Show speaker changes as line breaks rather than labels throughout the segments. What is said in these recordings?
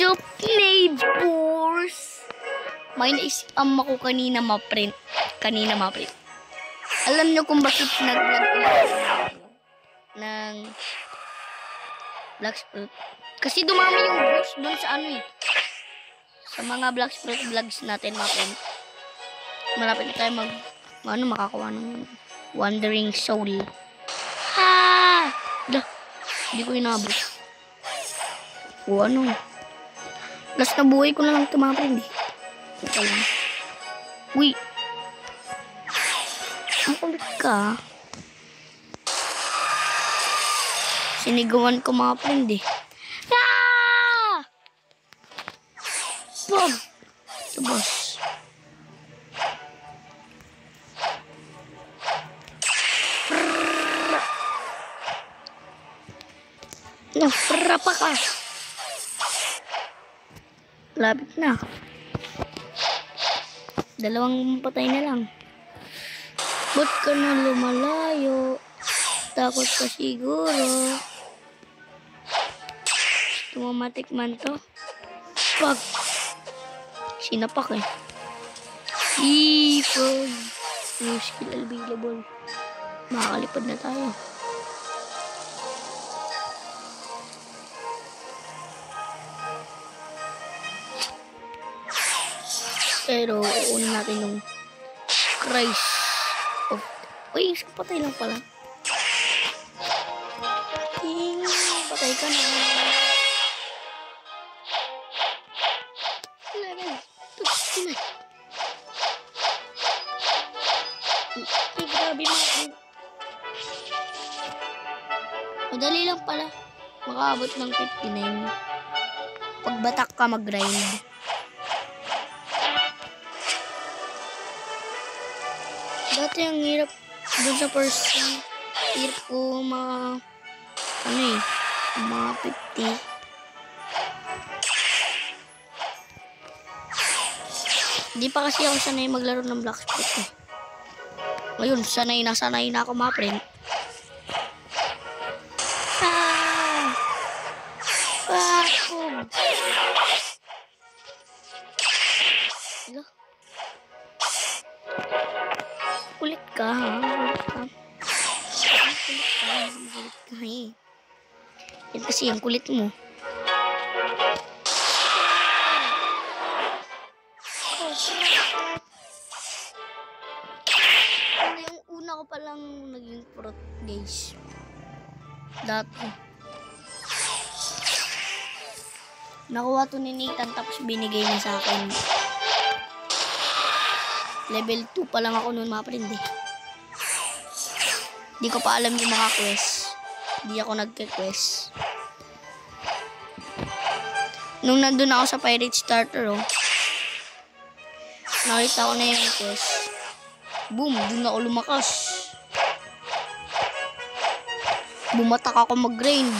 Sup, neighbors? May naisipan ako kanina ma-print. Alam nyo kung bakit nag-vlog ng Blacksprout? Kasi dumami yung views doon sa ano eh. Sa mga Blacksprout vlogs natin ma-print. Malapit na tayo makakuha ng Wandering Soul. Hindi ko inabot. O ano? Last na buhay ko na lang tumapin eh. Ito lang. Uy! Ang kulit ka. Sinigawan ko mga friend eh. Wag! Labas. Naprapa ka. Lapit na. Dalawang patay na lang. Ba't ka na lumalayo? Takot ka siguro. Tumamatik man to. Pag sinapak eh. Ipag. New skill available. Makakalipad na tayo. Pero uunin natin yung Christ of... Uy, patay lang pala. Patay ka na. Grabe mo. Madali lang pala. Makaabot ng 59. Pagbatak ka mag-grind. Dati ang hirap dun sa first hirap ko mga 50. Hindi pa kasi ako sanay maglaro ng Blacksprout eh. Ngayon, sanay na ako mga friend. Kulit ka, ha? Kulit ka, eh. Yan kasi yung kulit mo. Yung una ko palang naging fruit, guys. Dati. Nakuha to ni Nathan tapos binigay niya sa akin. Level 2 pa lang ako noon mga friend eh. Di ko pa alam yung mga quest. Di ako nagke-quest. Nung nandun ako sa Pirate Starter nakita ko na yung quest. Boom! Dun ako lumakas. Bumatak ako mag-grind.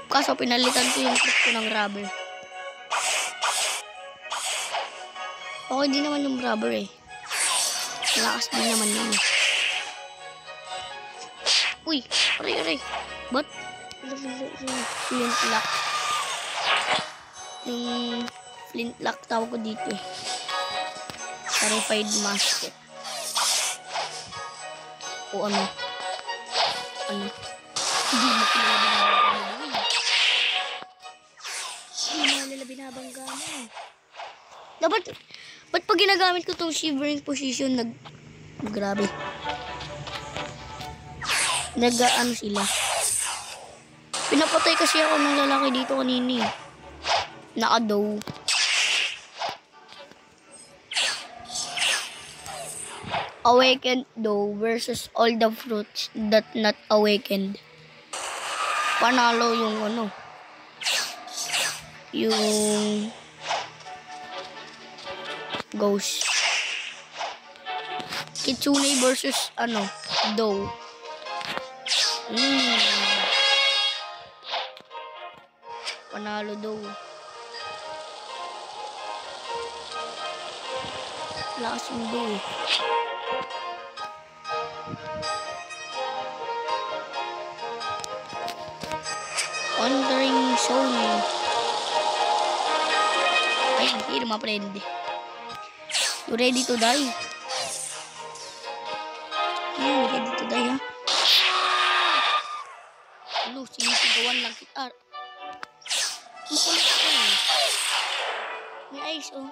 Kaso pinalitan ko yung clip ko ng rubber. Okay din naman yung rubber eh. Malakas din naman yun. Uy! Aray! Ba't? Flintlock. Yung flintlock tawag ko dito eh. Terrified musket. O ano? Hindi mo kilala binabangga mo. Ba't pag ginagamit ko tong shivering position, grabe. Nag-ano sila. Pinapatay kasi ako ng lalaki dito kanini. Naka-dow. Awakened dough versus all the fruits that not awakened. Panalo yung yung ghost. Kitsune versus dough. Panalo dough. Lakas yung dough. Wandering Soul. Ay, here mga friend. You ready to die? You ready to die, ha? Ano, sinisigawan lang kita. Makulit ka eh. May ice, oh.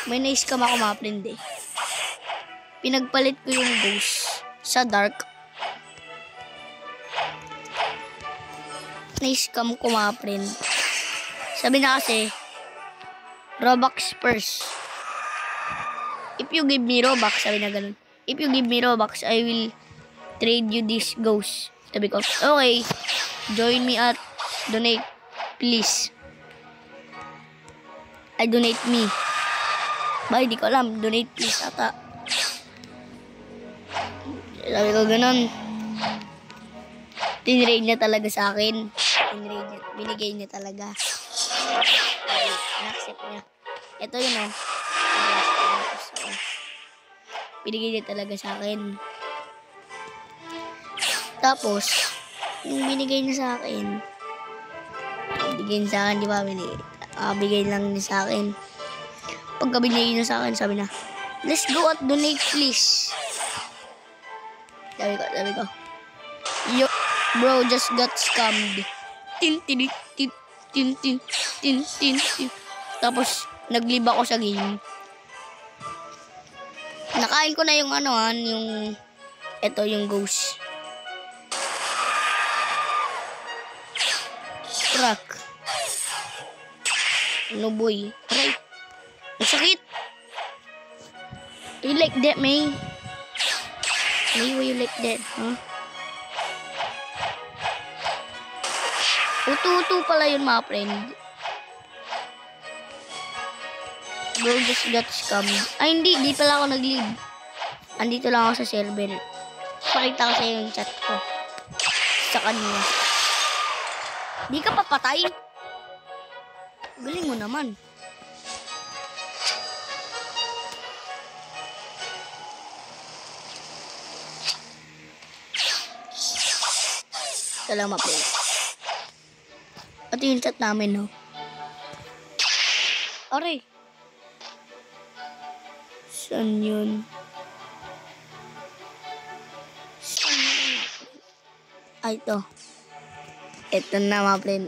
May na-scam ako mga friend eh. Pinagpalit ko yung ghost sa dark. Na-scam ko mga friend. Sabi na kasi, Robux first. If you give me Robux, sabi na ganun. If you give me Robux, I will trade you this ghost. Sabi ko, okay. Join me at donate, please. I donate me. Ba, di ko alam. Donate please ata. Sabi ko ganun. Tinrade niya talaga sa akin. Tinrade niya. Binigay niya talaga. In-accept niya. Ito yun oh. Binigay niya talaga sa akin. Tapos, yung binigay niya sa akin, bigay niya sa akin, di ba? Bigay lang niya sa akin. Pagka binigay niya sa akin, sabi na, let's go at donate please. Sabi ko, yo, bro, just got scammed. Tin, tin, tin, tin, tin, tin, tin, tin. Tapos, nag-leave ako sa game. Nakain ko na yung yung, eto yung ghost. Crack. No boy. Right. Ang sakit. You like that, May? May, why you like that, huh? Utu-utu pala yun, mga friend. Bro, just got scammed. Ay, hindi. Di pala ako nag-leave. Andito lang ako sa server. Pakita ko sa yung chat ko. Sa kanila. Di ka papatay. Galing mo naman. Salamat po. At yung chat namin, no? Aray. Saan yun? Saan yun? Ay, ito. Ito na, mga friend.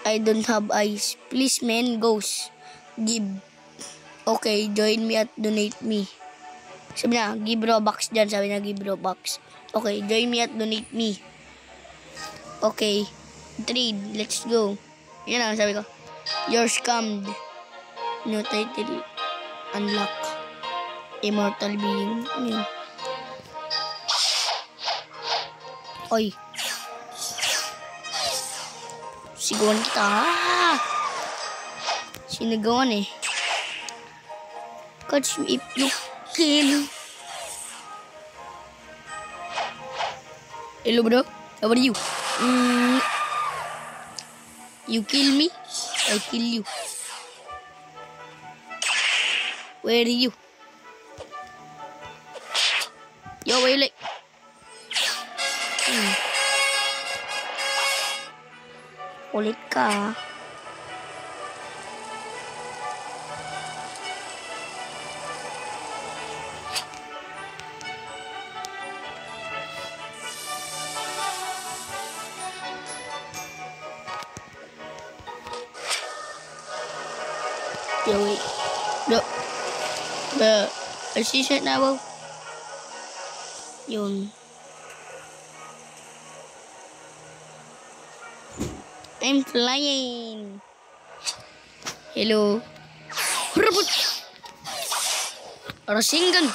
I don't have eyes. Please, man, ghost. Give. Okay, join me at donate me. Sabi na, give Robux dyan. Sabi na, give Robux. Okay, join me at donate me. Okay. Trade. Let's go. Yan lang, sabi ko. You're scammed. New title. Unlock. Immortal being. Ano yun? Oy. Sigawan kita. Sinigawan eh. Catch me if you kill. Hello bro, how are you? You kill me, I kill you. Where are you? Yo, where you like? Ulit ka. Yo, wait. Assistant na ba? Yun. I'm flying. Hello. Hurabut. Rasengan.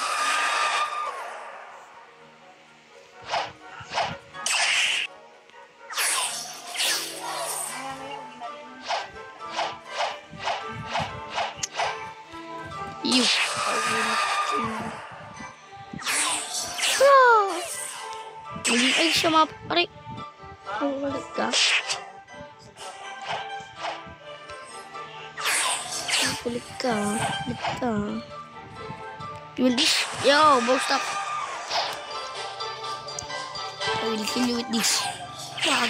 You. Naging ay siya mga pare. Ulit ka. Ulit ka. Ulit ka. You want this? Yo, bro, stop. I will kill you with this. Wag.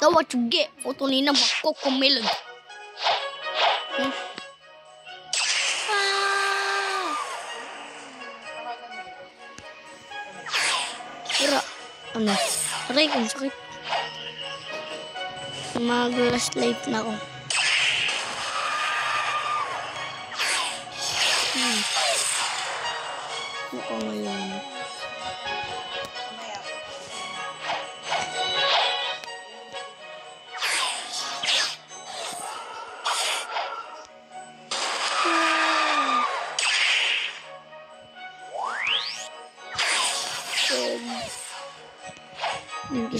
That's what you get. Photo ni na Cocomelon. Kira. Ano? Aray, ang sakit. Mag-last life na ako. Ako ngayon.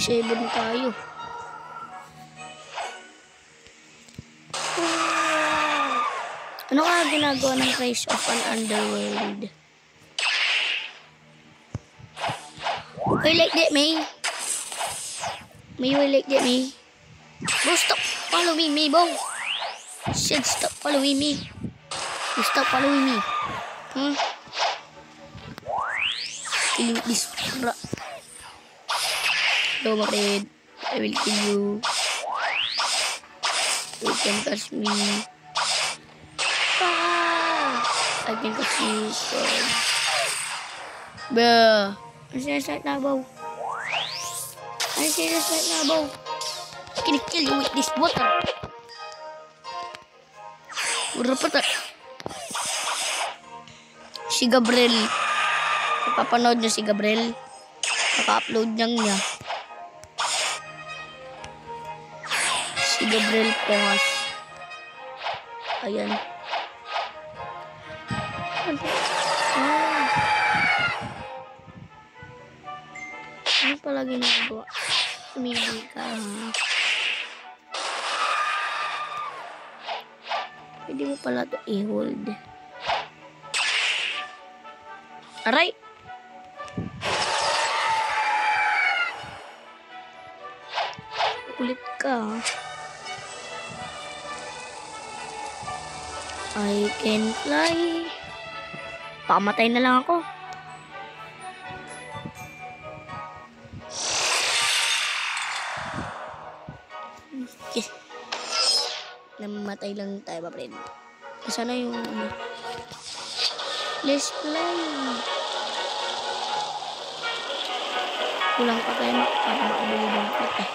Seven tayo. Ano ka ginagawa ng Rise of an Underworld? Will like that, May? May will like that, May? Bro, stop following me, bro. I said stop following me. You stop following me. Huh? Kill this bro. No, my friend. I will kill you. You can catch me. I can catch you. Bruh. I'm serious right now, bro. I'm serious right now, bro. I'm gonna kill you with this water. Berapa tak? Si Gabriel. Napapanood niyo si Gabriel. Naka-upload niya. Si Gabriel Pongas. Ayan. Ano pala ginagawa? Tumigil ka, ha? Pwede mo pala ito i-hold. Aray! Kulit ka, ha? I can fly. Pamatay na lang ako. Okay. Namatay lang tayo, my friend. Sana yung ano. Let's play. Kulang pa tayo para makabili ng pit eh.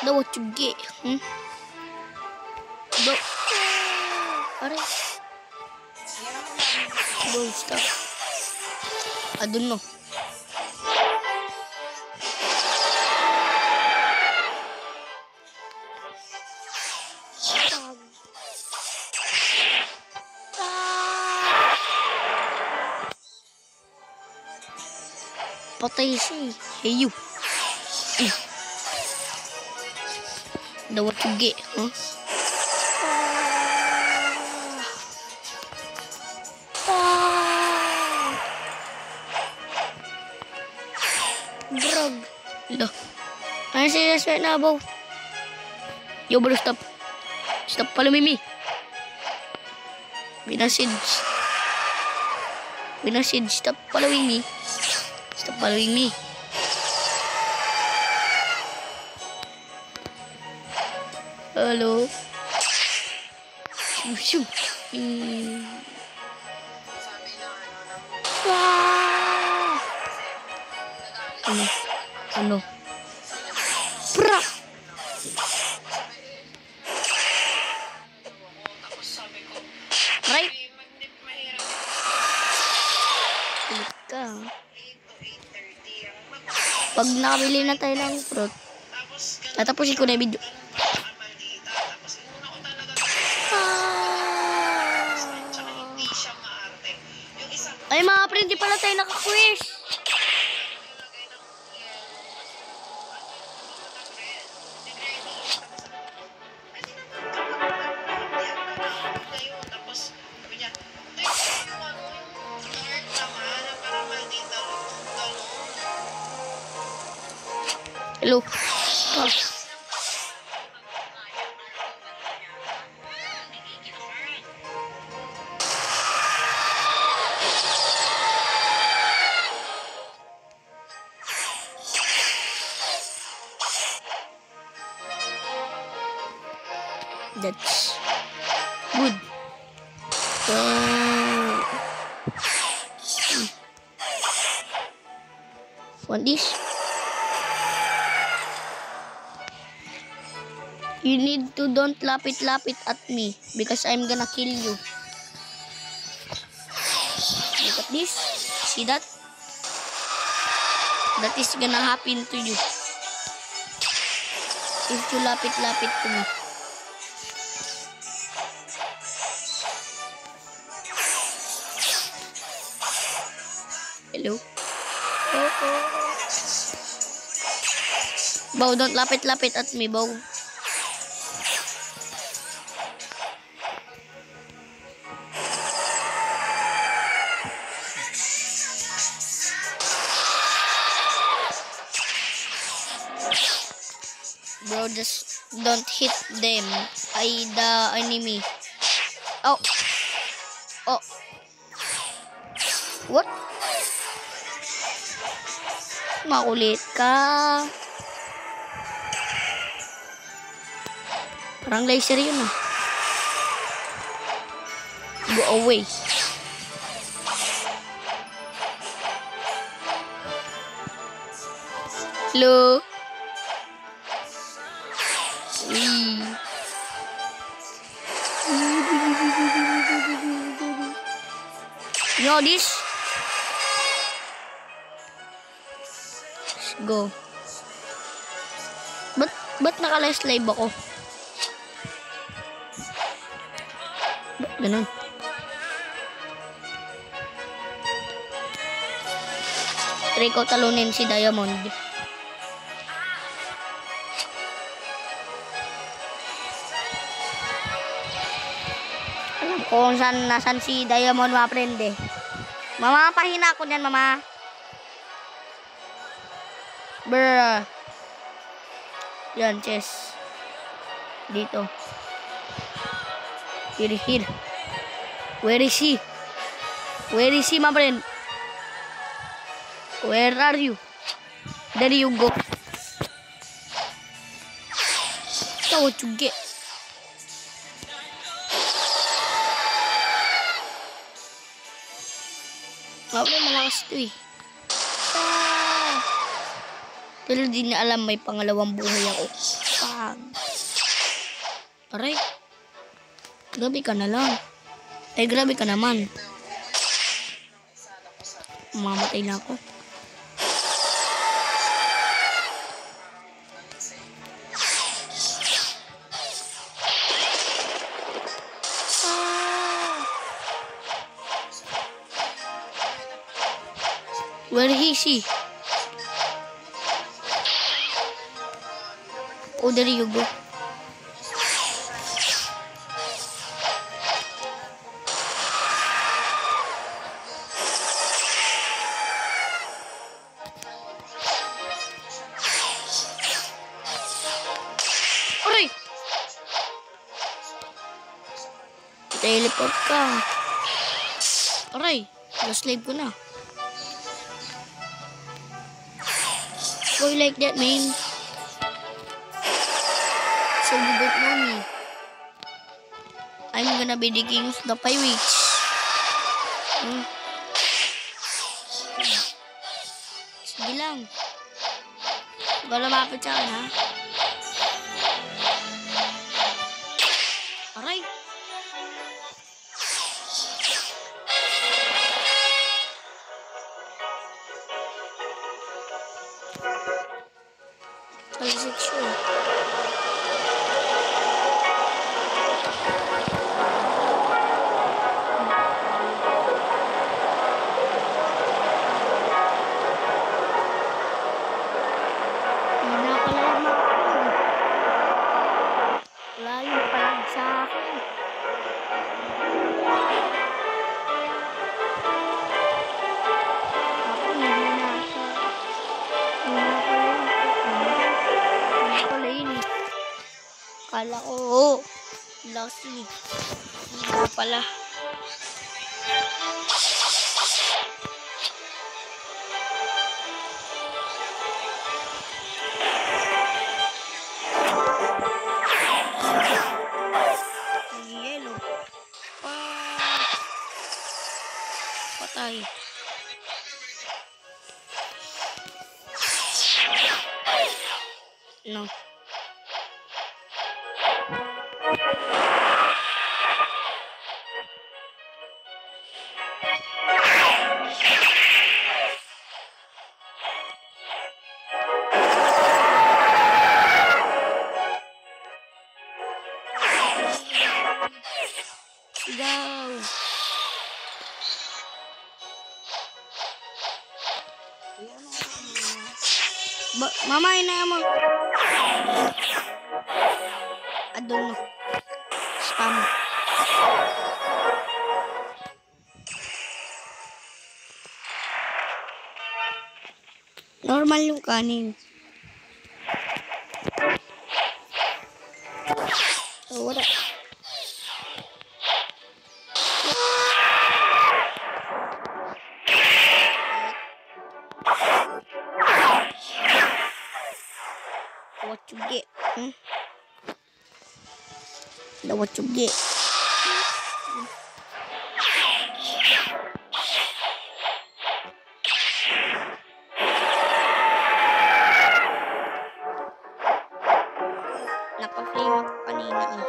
Know what you get, Bro. Aray. Bro, stop. I don't know. Patay siya eh. Hey, you. Know what you get, Drug. Loh. I'm serious right now, bro. Yo, bro, stop. Stop following me. Message. Stop following me. Stop following me. Hello. Shoo. Ano? Pra. Right. Kulit ka. Pag nakabili na tayo ng fruit, tatapusin ko na yung video. Ay mga friend, di pala tayo naka-quiz. Hello. Ah. That's good. Want this? You need to don't lapit at me because I'm gonna kill you. Look at this. See that? That is gonna happen to you if you lapit to me. Hello? Bow, don't lapit at me, Bow. Bro, just don't hit them. The enemy. Oh. Oh. What? Makulit ka. Parang laser yun ah. Go away. Hello? You know this? Let's go. Ba't naka-live ako? Ba't ganun? Try ko talunin si Diamond. Alam ko kung nasan si Diamond, mga prende. Mama, pahina ako niyan, mama. Bruh. Yan, chest. Dito. Here. Where is he? Where is he, my friend? Where are you? There you go. So what you get? Malakas ito eh. Pero di na alam may pangalawang buhay ako. Pag. Aray. Grabe ka na lang. Ay, grabe ka naman. Mamatay na ako. Where is he? Oh, there you go. Aray! Teleport ka. Aray! Slave ko na. Why like that, man? So you don't know me. I'm gonna be the king of the pirates. Sige lang. Wala lumapit sa akin, ha? Aray! Transaction. pala. Yellow. Patay. No. Go. Mama, ina mo. I don't know. Spam. Normal yung kanin. So, wala. What you get? What you get? Naka-flame ako kanina eh.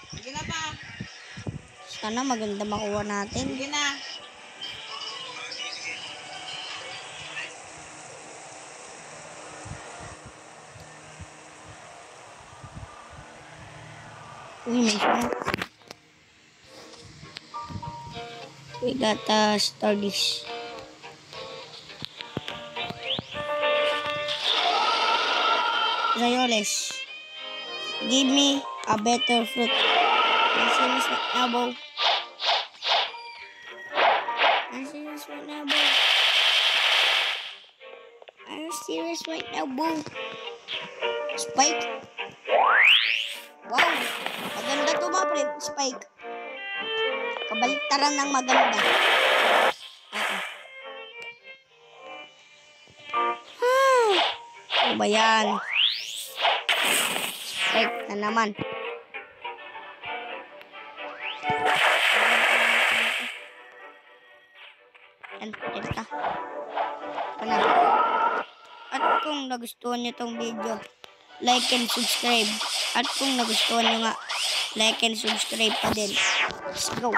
Sige na pa.
Sana maganda makuha natin.
Sige na.
Uy, may smoke. We gotta start this. Rayoles. Give me a better fruit. I'm serious right now, Bo. I'm serious right now, Bo. I'm serious right now, Bo. Spike. Wow. Maganda to ba, pre? Spike. Kabaliktaran ng maganda. Ano ba yan? Spike na naman. Yan, ito. Ano? At kung nagustuhan nyo tong video, like and subscribe. At kung nagustuhan nyo nga, like and subscribe pa din. Let's go.